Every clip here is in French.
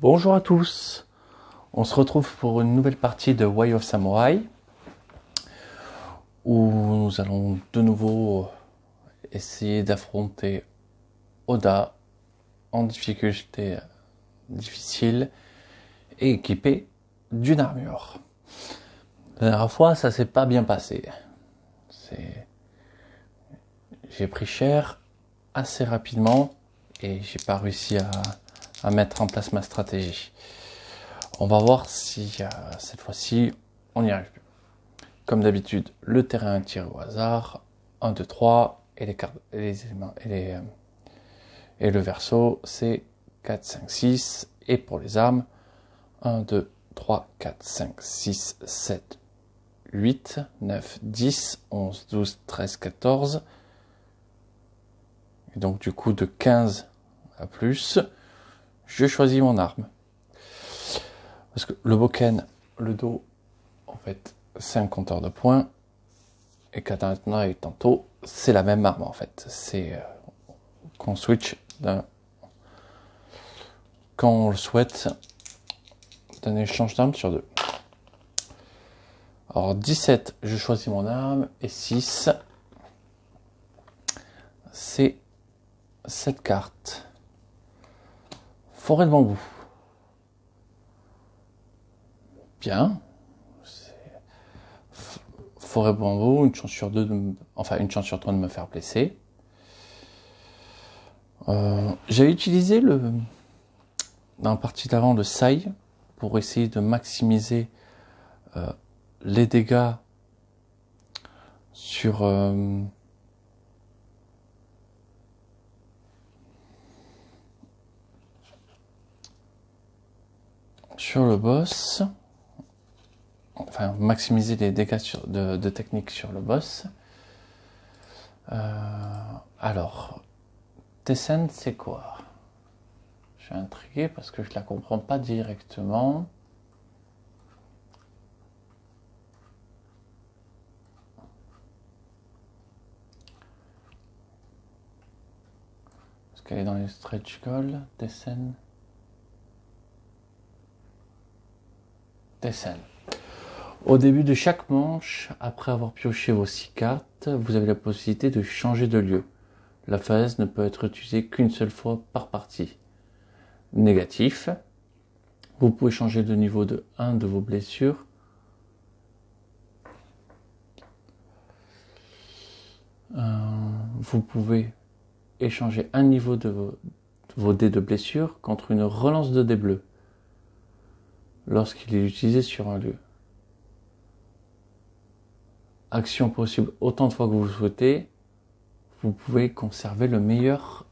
Bonjour à tous, on se retrouve pour une nouvelle partie de Way of Samurai où nous allons de nouveau essayer d'affronter Oda en difficulté difficile et équipé d'une armure. La dernière fois ça s'est pas bien passé, j'ai pris cher assez rapidement et j'ai pas réussi à mettre en place ma stratégie. On va voir si cette fois-ci on y arrive. Comme d'habitude, le terrain est tiré au hasard. 1, 2, 3. Et les cartes, et les éléments, et le verso, c'est 4, 5, 6. Et pour les armes, 1, 2, 3, 4, 5, 6, 7, 8, 9, 10, 11, 12, 13, 14. Et donc du coup de 15 à plus, je choisis mon arme. Parce que le boken, le dos, en fait, c'est un compteur de points. Et katana et tanto, c'est la même arme en fait. C'est qu'on switch quand on le souhaite d'un échange d'armes sur deux. Alors 17, je choisis mon arme. Et 6, c'est cette carte. Forêt de bambou. Bien. Forêt de bambou, une chance sur deux, une chance sur trois de me faire blesser. J'avais utilisé dans la partie d'avant le sai pour essayer de maximiser les dégâts sur le boss, enfin maximiser les dégâts de technique sur le boss. Alors, Tessen, c'est quoi? Je suis intrigué parce que je la comprends pas directement. Est-ce qu'elle est dans les stretch goals? Tessen. Au début de chaque manche, après avoir pioché vos 6 cartes, vous avez la possibilité de changer de lieu. La phase ne peut être utilisée qu'une seule fois par partie. Négatif. Vous pouvez changer de niveau de 1 de vos blessures. Vous pouvez échanger un niveau de vos dés de blessure contre une relance de dés bleus lorsqu'il est utilisé sur un lieu. Action possible autant de fois que vous le souhaitez. Vous pouvez conserver le meilleur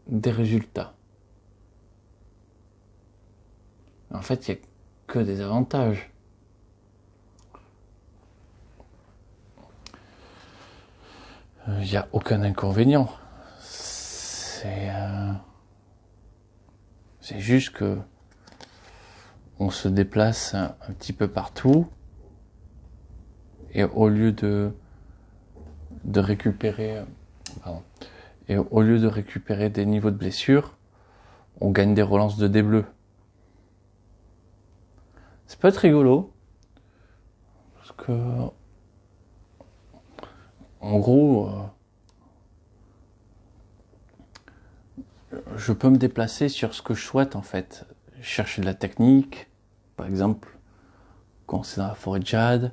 des résultats. En fait, il n'y a que des avantages. Il n'y a aucun inconvénient. C'est juste que on se déplace un petit peu partout et au lieu de récupérer des niveaux de blessure, on gagne des relances de dés bleus. Ça peut être rigolo parce que en gros je peux me déplacer sur ce que je souhaite en fait, chercher de la technique, par exemple quand c'est dans la forêt de jade,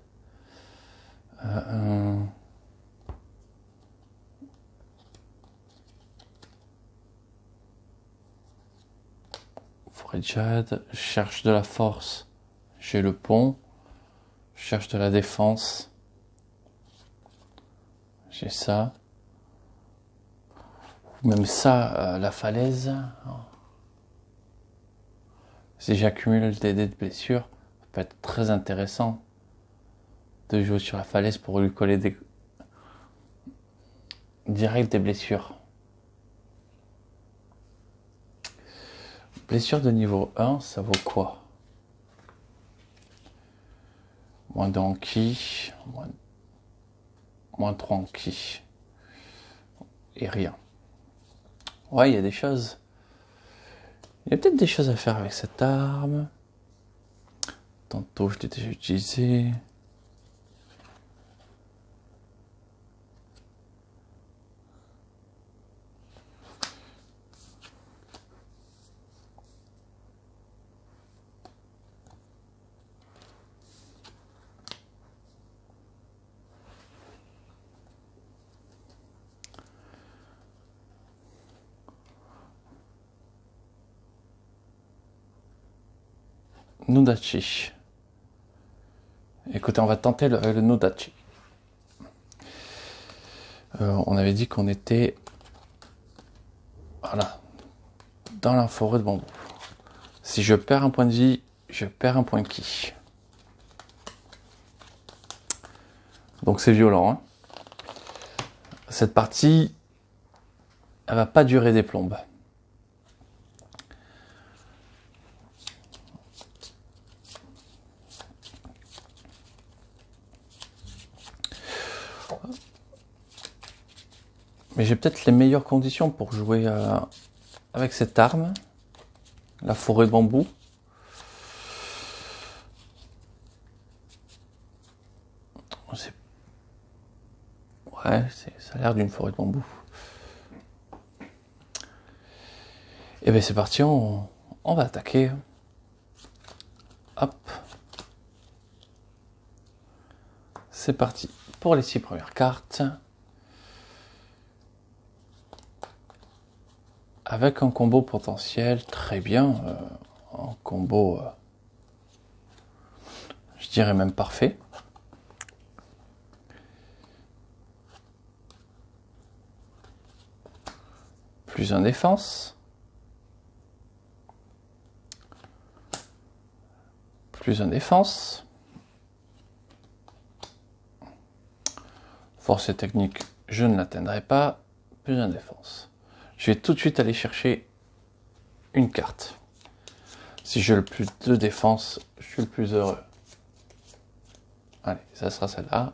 je cherche de la force, j'ai le pont, je cherche de la défense, j'ai ça, même ça, la falaise, si j'accumule des dés de blessure, ça peut être très intéressant de jouer sur la falaise pour lui coller direct des blessures. Blessure de niveau 1, ça vaut quoi? Moins de Anki, moins 3 Anki. Et rien. Ouais, il y a des choses. Il y a peut-être des choses à faire avec cette arme. Tantôt, je l'ai déjà utilisé. Nudachi. Écoutez, on va tenter le Nudachi. On avait dit qu'on était voilà, dans la forêt de bambou. Si je perds un point de vie, je perds un point de ki. Donc c'est violent. Hein. Cette partie, elle va pas durer des plombes. Mais j'ai peut-être les meilleures conditions pour jouer avec cette arme, la forêt de bambou. Ouais, ça a l'air d'une forêt de bambou. Et bien c'est parti, on va attaquer. Hop. C'est parti pour les 6 premières cartes. Avec un combo potentiel, très bien. Un combo, je dirais même parfait. Plus un défense. Plus un défense. Force et technique, je ne l'atteindrai pas. Plus un défense. Je vais tout de suite aller chercher une carte. Si j'ai le plus de défense, je suis le plus heureux. Allez, ça sera celle-là.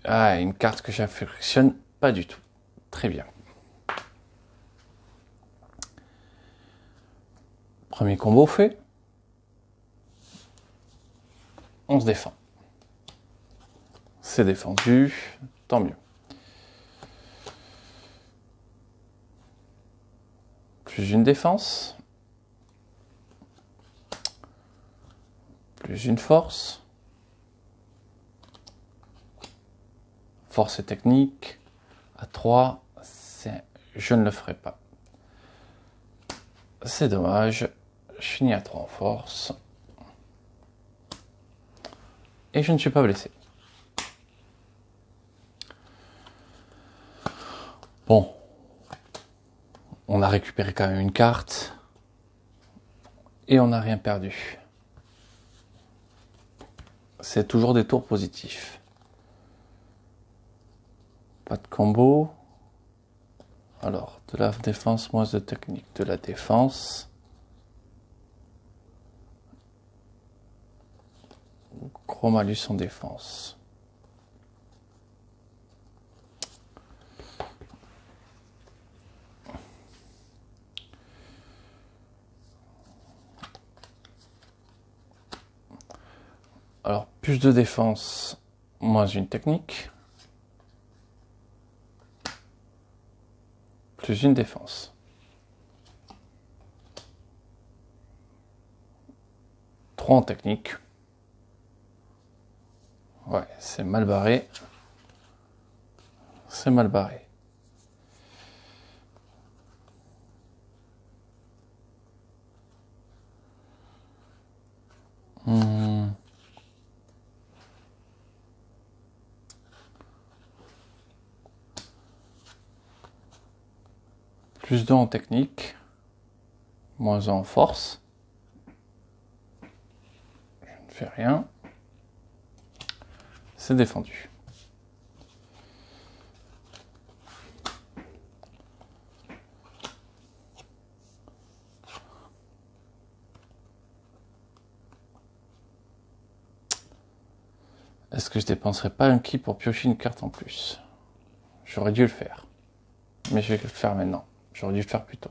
Ah, une carte que j'affectionne pas du tout. Très bien. Premier combo fait. On se défend. C'est défendu, tant mieux. Plus une défense. Plus une force. Force et technique. À 3, je ne le ferai pas. C'est dommage. Je finis à 3 en force. Et je ne suis pas blessé. Bon. On a récupéré quand même une carte. Et on n'a rien perdu. C'est toujours des tours positifs. Pas de combo. Alors, de la défense, moins de technique. De la défense. Gros malus en défense. Alors, plus de défense, moins une technique. Plus une défense. Trois en technique. Ouais, c'est mal barré. C'est mal barré. Plus 2 en technique. Moins 1 en force. Je ne fais rien. C'est défendu. Est-ce que je dépenserai pas un ki pour piocher une carte en plus? J'aurais dû le faire. Mais je vais le faire maintenant. J'aurais dû le faire plus tôt.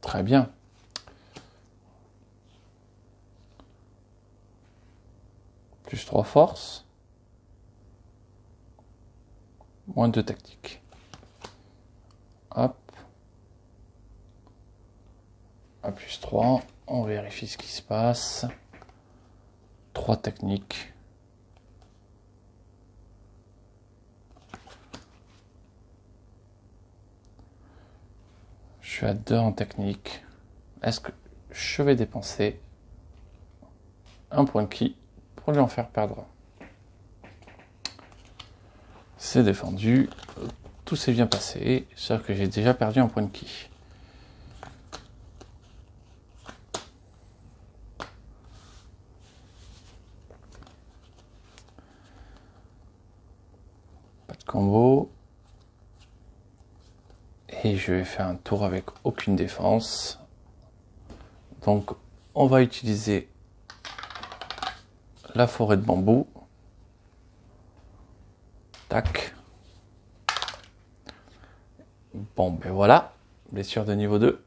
Très bien. Plus 3 force. Moins 2 tactique. Hop. À plus 3. On vérifie ce qui se passe. 3 techniques. Je suis à 2 en technique. Est-ce que je vais dépenser un point de ki pour lui en faire perdre? C'est défendu. Tout s'est bien passé. Sauf que j'ai déjà perdu un point de ki. Pas de combo. Et je vais faire un tour avec aucune défense. Donc on va utiliser la forêt de bambou. Tac. Bon ben voilà. Blessure de niveau 2.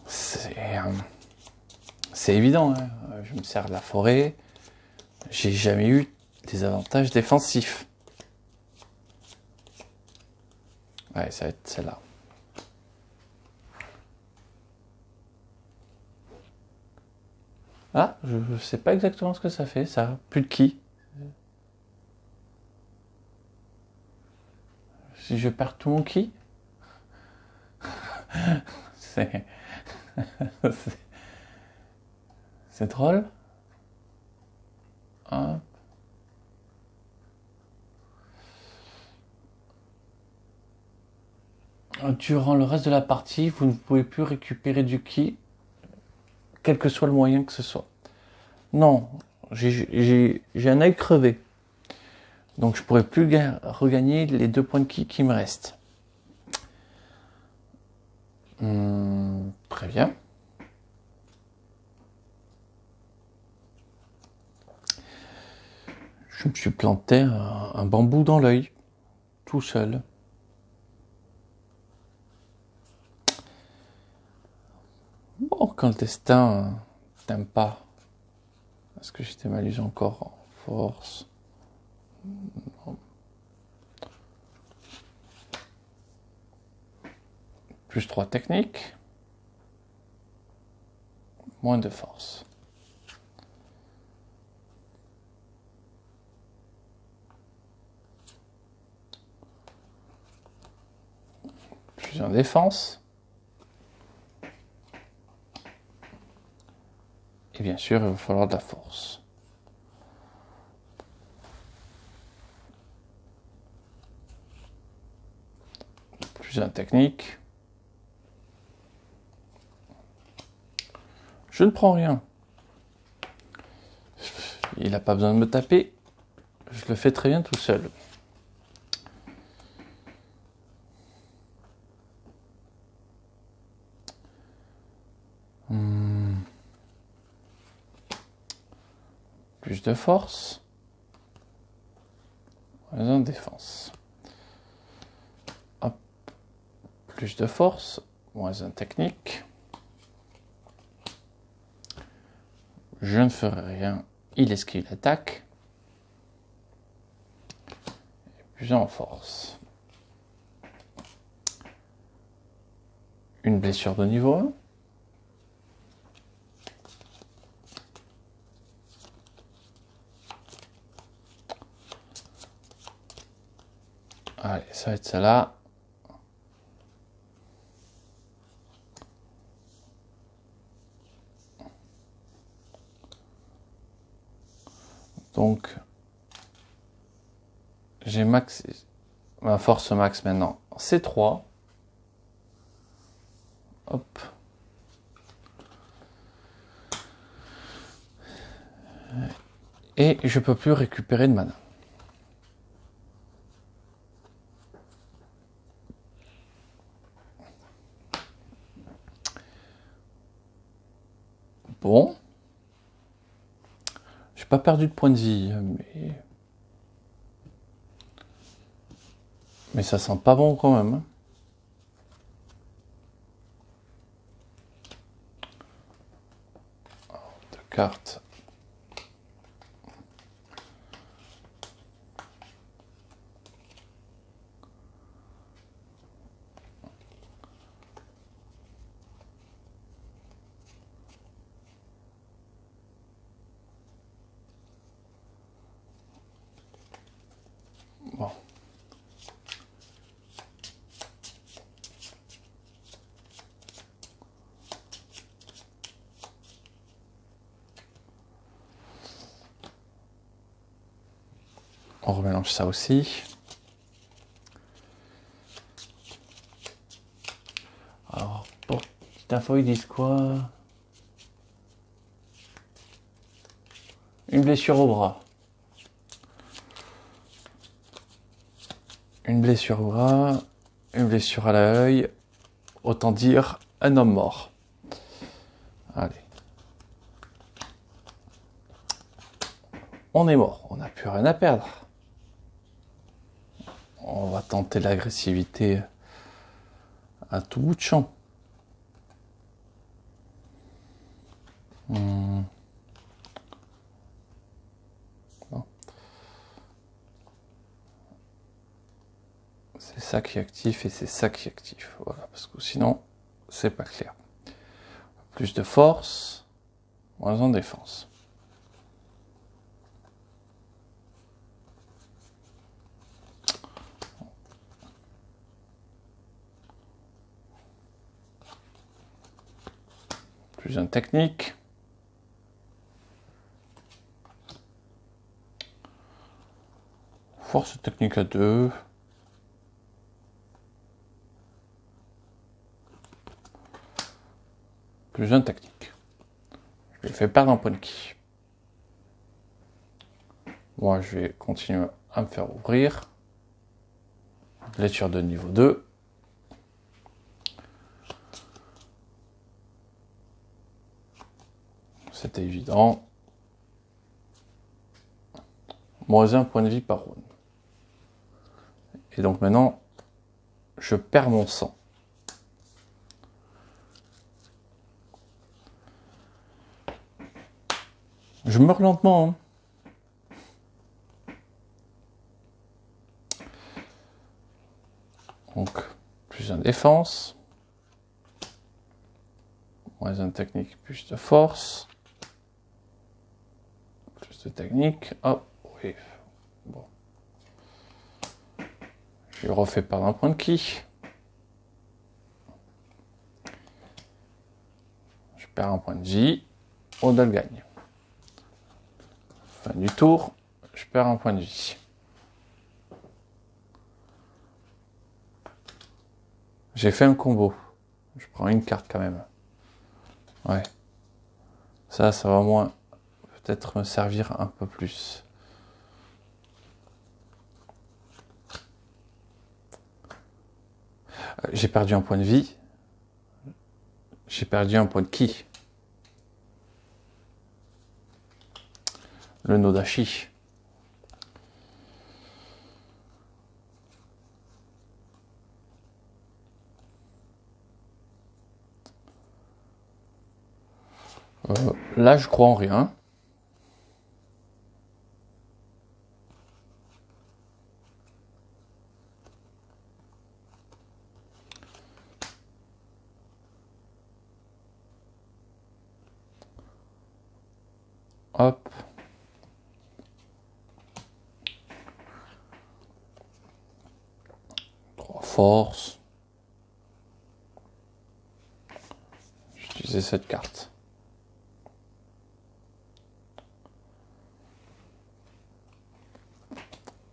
C'est évident, hein. Je me sers de la forêt. J'ai jamais eu des avantages défensifs. Ouais, ça va être celle-là. Ah, je sais pas exactement ce que ça fait, ça. Plus de ki. Si je perds tout mon ki. C'est... c'est drôle. Hop. Durant le reste de la partie, vous ne pouvez plus récupérer du ki, quel que soit le moyen que ce soit. Non, j'ai un œil crevé. Donc je pourrais plus regagner les 2 points de ki qui me restent. Très bien. Je me suis planté un bambou dans l'œil, tout seul. Bon, quand le destin t'aime pas, est-ce que j'étais m'allume encore en force? Non. Plus 3 techniques. Moins de force. Plus en défense. Et bien sûr, il va falloir de la force. Plus en technique. Je ne prends rien. Il n'a pas besoin de me taper. Je le fais très bien tout seul. Plus de force. Moins en défense. Hop. Plus de force. Moins en technique. Je ne ferai rien. Il esquive l'attaque. Plus en force. Une blessure de niveau 1. Allez, ça va être celle-là. Donc, j'ai max, ma force max maintenant, c'est 3. Hop. Et je peux plus récupérer de mana. Bon. J'ai pas perdu de points de vie, mais... Mais ça sent pas bon quand même. Deux cartes. Bon. On remélange ça aussi. Alors, pour petite info, ils disent quoi? Une blessure au bras. Une blessure au bras, une blessure à l'œil, autant dire un homme mort. Allez. On est mort, on n'a plus rien à perdre. On va tenter l'agressivité à tout bout de champ. Non. C'est ça qui est actif et c'est ça qui est actif. Voilà, parce que sinon, c'est pas clair. Plus de force, moins en défense. Plus en technique. Force technique à 2. Plus un technique. Je lui fais perdre un point de ki. Moi, je vais continuer à me faire ouvrir. Blessure de niveau 2. C'était évident. Moins un point de vie par round. Et donc maintenant, je perds mon sang. Je meurs lentement. Hein. Donc, plus un défense. Moins un technique, plus de force. Plus de technique. Hop, oui. Bon. Je lui refais perdre un point de ki. Je perds un point de vie. Odal gagne. Fin du tour, je perds un point de vie. J'ai fait un combo. Je prends une carte quand même. Ouais. Ça va moins peut-être me servir un peu plus. J'ai perdu un point de vie. J'ai perdu un point de ki. Le Nodashi. Là, je crois en rien. Hop. Trois forces. J'utilisais cette carte.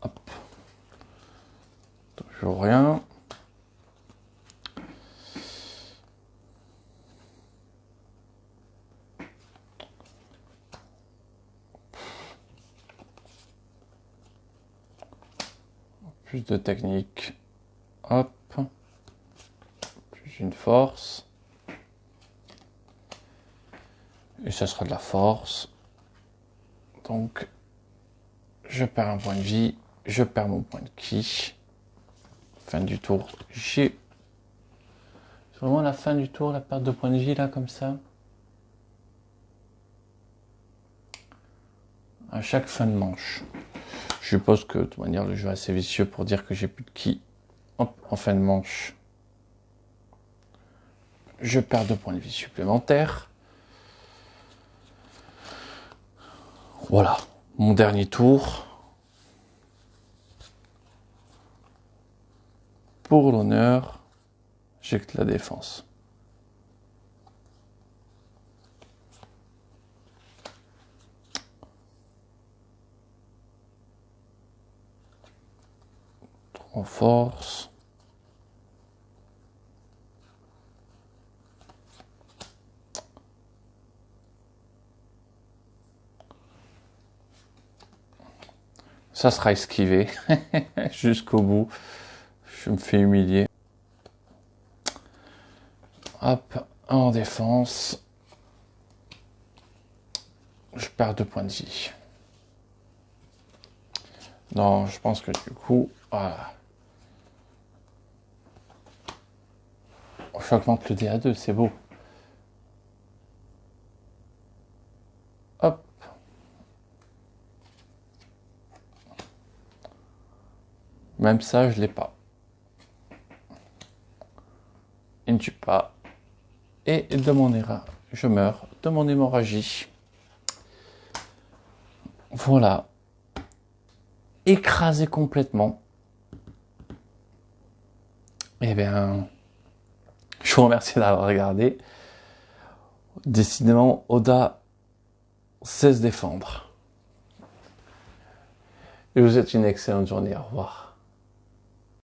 Hop. Toujours rien. Plus de technique. Hop. Plus une force. Et ça sera de la force. Donc, je perds un point de vie. Je perds mon point de ki. Fin du tour. J'ai vraiment la fin du tour, la perte de points de vie là comme ça. À chaque fin de manche. Je suppose que de toute manière le jeu est assez vicieux pour dire que j'ai plus de ki. Hop, en fin de manche. Je perds 2 points de vie supplémentaires. Voilà, mon dernier tour. Pour l'honneur, j'ai que la défense. En force. Ça sera esquivé jusqu'au bout. Je me fais humilier. Hop, en défense. Je perds 2 points de vie. Non, je pense que du coup, voilà. J'augmente le dé à 2, c'est beau. Hop. Même ça, je l'ai pas. Il ne tue pas. Et de mon je meurs de mon hémorragie. Voilà. Écrasé complètement. Eh bien, je vous remercie d'avoir regardé. Décidément, Oda sait se défendre. Et je vous souhaite une excellente journée. Au revoir.